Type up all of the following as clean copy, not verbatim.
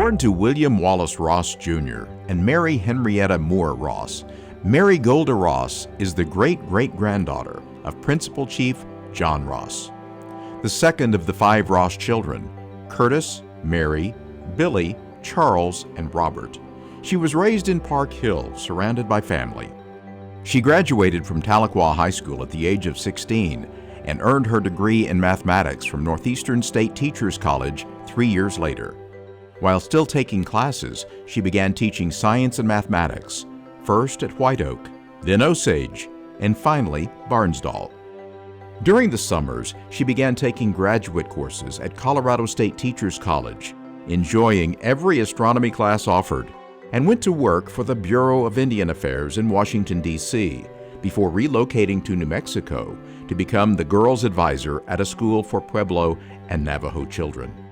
Born to William Wallace Ross Jr. and Mary Henrietta Moore Ross, Mary Golda Ross is the great-great-granddaughter of Principal Chief John Ross. The second of the 5 Ross children, Curtis, Mary, Billy, Charles, and Robert. She was raised in Park Hill, surrounded by family. She graduated from Tahlequah High School at the age of 16 and earned her degree in mathematics from Northeastern State Teachers College 3 years later. While still taking classes, she began teaching science and mathematics, first at White Oak, then Osage, and finally Barnsdall. During the summers, she began taking graduate courses at Colorado State Teachers College, enjoying every astronomy class offered, and went to work for the Bureau of Indian Affairs in Washington, D.C., before relocating to New Mexico to become the girls' advisor at a school for Pueblo and Navajo children.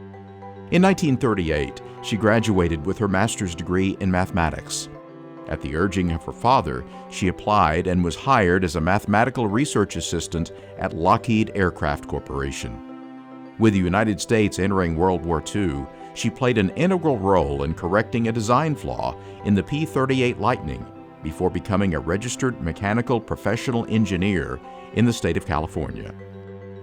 In 1938, she graduated with her master's degree in mathematics. At the urging of her father, she applied and was hired as a mathematical research assistant at Lockheed Aircraft Corporation. With the United States entering World War II, she played an integral role in correcting a design flaw in the P-38 Lightning before becoming a registered mechanical professional engineer in the state of California.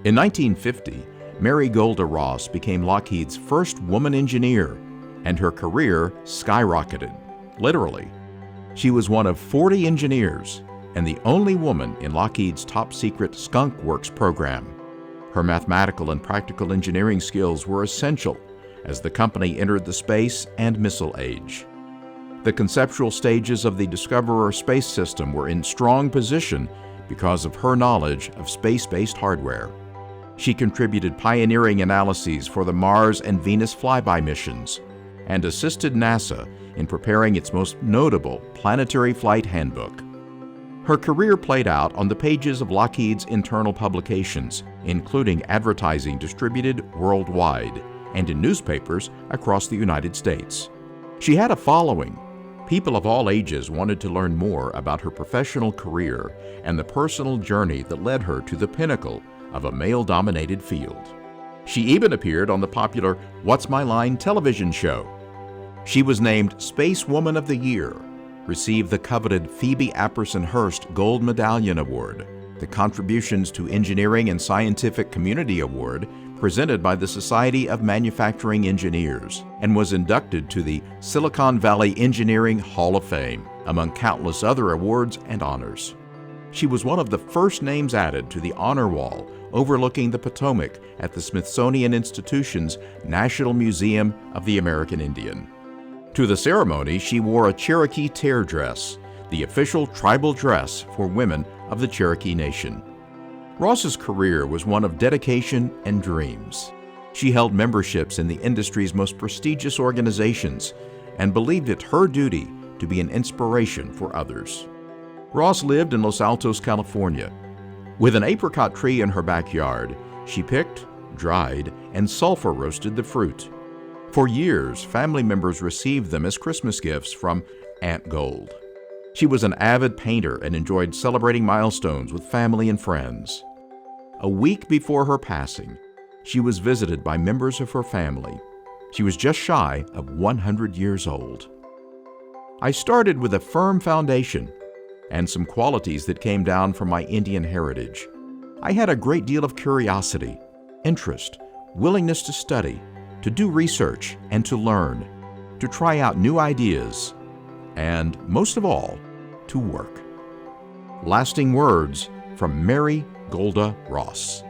In 1950, Mary Golda Ross became Lockheed's first woman engineer, and her career skyrocketed, literally. She was one of 40 engineers and the only woman in Lockheed's top-secret Skunk Works program. Her mathematical and practical engineering skills were essential as the company entered the space and missile age. The conceptual stages of the Discoverer space system were in strong position because of her knowledge of space-based hardware. She contributed pioneering analyses for the Mars and Venus flyby missions and assisted NASA in preparing its most notable planetary flight handbook. Her career played out on the pages of Lockheed's internal publications, including advertising distributed worldwide and in newspapers across the United States. She had a following. People of all ages wanted to learn more about her professional career and the personal journey that led her to the pinnacle of a male-dominated field. She even appeared on the popular What's My Line television show. She was named Space Woman of the Year, received the coveted Phoebe Apperson-Hearst Gold Medallion Award, the Contributions to Engineering and Scientific Community Award presented by the Society of Manufacturing Engineers, and was inducted to the Silicon Valley Engineering Hall of Fame, among countless other awards and honors. She was one of the first names added to the honor wall overlooking the Potomac at the Smithsonian Institution's National Museum of the American Indian. To the ceremony, she wore a Cherokee tear dress, the official tribal dress for women of the Cherokee Nation. Ross's career was one of dedication and dreams. She held memberships in the industry's most prestigious organizations and believed it her duty to be an inspiration for others. Ross lived in Los Altos, California. With an apricot tree in her backyard, she picked, dried, and sulfur roasted the fruit. For years, family members received them as Christmas gifts from Aunt Gold. She was an avid painter and enjoyed celebrating milestones with family and friends. A week before her passing, she was visited by members of her family. She was just shy of 100 years old. I started with a firm foundation and some qualities that came down from my Indian heritage. I had a great deal of curiosity, interest, willingness to study, to do research and to learn, to try out new ideas, and most of all, to work. Lasting words from Mary Golda Ross.